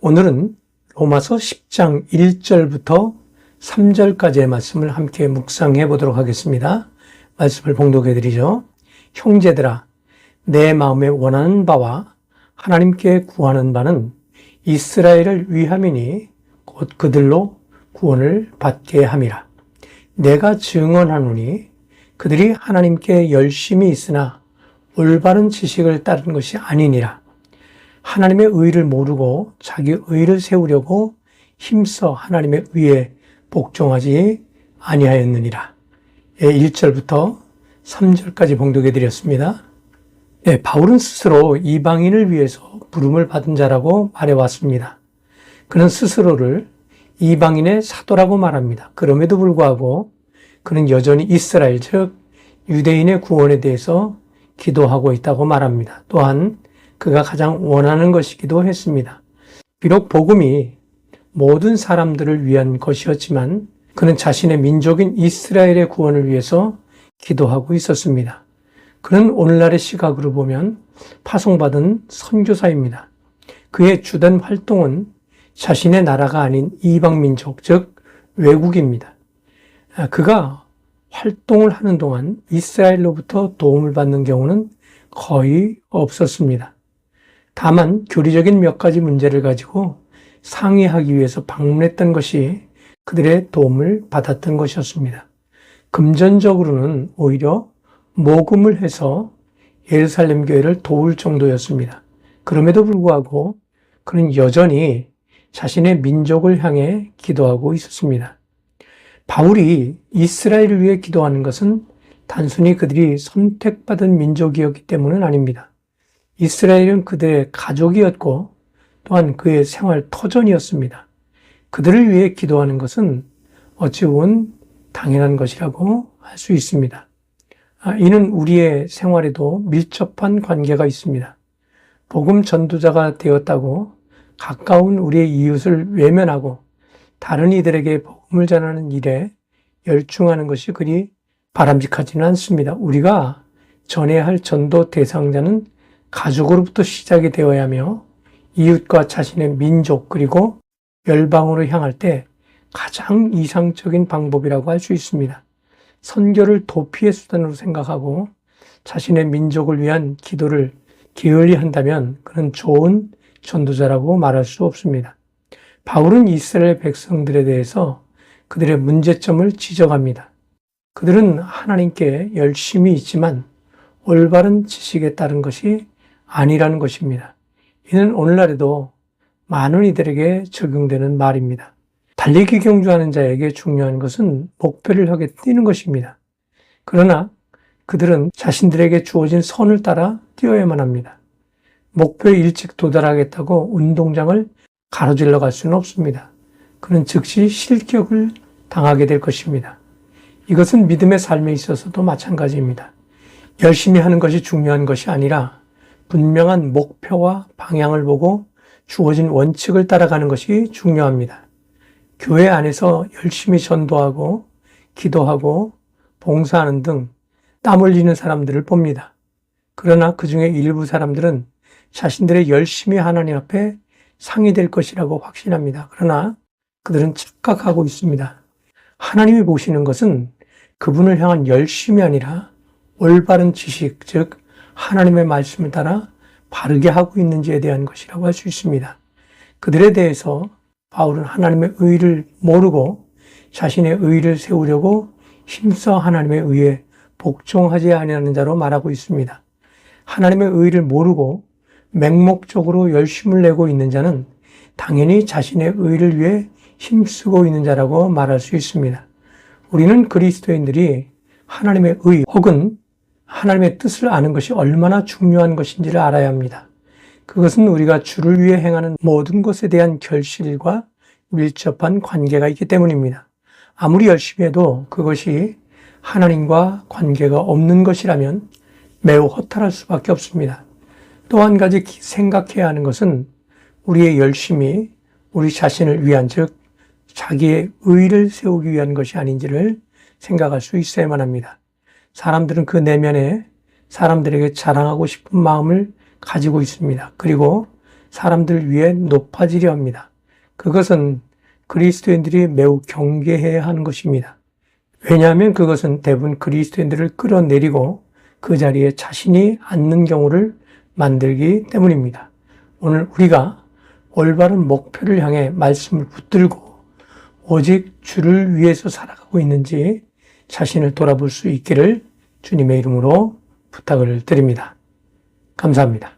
오늘은 로마서 10장 1절부터 3절까지의 말씀을 함께 묵상해 보도록 하겠습니다. 말씀을 봉독해 드리죠. 형제들아, 내 마음에 원하는 바와 하나님께 구하는 바는 이스라엘을 위함이니 곧 그들로 구원을 받게 함이라. 내가 증언하노니 그들이 하나님께 열심히 있으나 올바른 지식을 따른 것이 아니니라. 하나님의 의를 모르고 자기 의를 세우려고 힘써 하나님의 의에 복종하지 아니하였느니라. 1절부터 3절까지 봉독해 드렸습니다. 바울은 스스로 이방인을 위해서 부름을 받은 자라고 말해왔습니다. 그는 스스로를 이방인의 사도라고 말합니다. 그럼에도 불구하고 그는 여전히 이스라엘, 즉 유대인의 구원에 대해서 기도하고 있다고 말합니다. 또한 그가 가장 원하는 것이기도 했습니다. 비록 복음이 모든 사람들을 위한 것이었지만 그는 자신의 민족인 이스라엘의 구원을 위해서 기도하고 있었습니다. 그는 오늘날의 시각으로 보면 파송받은 선교사입니다. 그의 주된 활동은 자신의 나라가 아닌 이방민족, 즉 외국입니다. 그가 활동을 하는 동안 이스라엘로부터 도움을 받는 경우는 거의 없었습니다. 다만 교리적인 몇 가지 문제를 가지고 상의하기 위해서 방문했던 것이 그들의 도움을 받았던 것이었습니다. 금전적으로는 오히려 모금을 해서 예루살렘 교회를 도울 정도였습니다. 그럼에도 불구하고 그는 여전히 자신의 민족을 향해 기도하고 있었습니다. 바울이 이스라엘을 위해 기도하는 것은 단순히 그들이 선택받은 민족이었기 때문은 아닙니다. 이스라엘은 그들의 가족이었고 또한 그의 생활 터전이었습니다. 그들을 위해 기도하는 것은 어찌 보면 당연한 것이라고 할 수 있습니다. 이는 우리의 생활에도 밀접한 관계가 있습니다. 복음 전도자가 되었다고 가까운 우리의 이웃을 외면하고 다른 이들에게 복음을 전하는 일에 열중하는 것이 그리 바람직하지는 않습니다. 우리가 전해야 할 전도 대상자는 가족으로부터 시작이 되어야 하며 이웃과 자신의 민족 그리고 열방으로 향할 때 가장 이상적인 방법이라고 할 수 있습니다. 선교를 도피의 수단으로 생각하고 자신의 민족을 위한 기도를 게을리 한다면 그는 좋은 전도자라고 말할 수 없습니다. 바울은 이스라엘 백성들에 대해서 그들의 문제점을 지적합니다. 그들은 하나님께 열심히 있지만 올바른 지식에 따른 것이 아니라는 것입니다. 이는 오늘날에도 많은 이들에게 적용되는 말입니다. 달리기 경주하는 자에게 중요한 것은 목표를 향해 뛰는 것입니다. 그러나 그들은 자신들에게 주어진 선을 따라 뛰어야만 합니다. 목표에 일찍 도달하겠다고 운동장을 가로질러 갈 수는 없습니다. 그는 즉시 실격을 당하게 될 것입니다. 이것은 믿음의 삶에 있어서도 마찬가지입니다. 열심히 하는 것이 중요한 것이 아니라 분명한 목표와 방향을 보고 주어진 원칙을 따라가는 것이 중요합니다. 교회 안에서 열심히 전도하고 기도하고 봉사하는 등 땀 흘리는 사람들을 봅니다. 그러나 그 중에 일부 사람들은 자신들의 열심히 하나님 앞에 상이 될 것이라고 확신합니다. 그러나 그들은 착각하고 있습니다. 하나님이 보시는 것은 그분을 향한 열심이 아니라 올바른 지식, 즉 하나님의 말씀을 따라 바르게 하고 있는지에 대한 것이라고 할 수 있습니다. 그들에 대해서 바울은 하나님의 의를 모르고 자신의 의를 세우려고 힘써 하나님의 의에 복종하지 아니하는 자로 말하고 있습니다. 하나님의 의를 모르고 맹목적으로 열심을 내고 있는 자는 당연히 자신의 의를 위해 힘쓰고 있는 자라고 말할 수 있습니다. 우리는 그리스도인들이 하나님의 의 혹은 하나님의 뜻을 아는 것이 얼마나 중요한 것인지를 알아야 합니다. 그것은 우리가 주를 위해 행하는 모든 것에 대한 결실과 밀접한 관계가 있기 때문입니다. 아무리 열심히 해도 그것이 하나님과 관계가 없는 것이라면 매우 허탈할 수밖에 없습니다. 또 한 가지 생각해야 하는 것은 우리의 열심이 우리 자신을 위한, 즉 자기의 의를 세우기 위한 것이 아닌지를 생각할 수 있어야만 합니다. 사람들은 그 내면에 사람들에게 자랑하고 싶은 마음을 가지고 있습니다. 그리고 사람들 위해 높아지려 합니다. 그것은 그리스도인들이 매우 경계해야 하는 것입니다. 왜냐하면 그것은 대부분 그리스도인들을 끌어내리고 그 자리에 자신이 앉는 경우를 만들기 때문입니다. 오늘 우리가 올바른 목표를 향해 말씀을 붙들고 오직 주를 위해서 살아가고 있는지 자신을 돌아볼 수 있기를 주님의 이름으로 부탁을 드립니다. 감사합니다.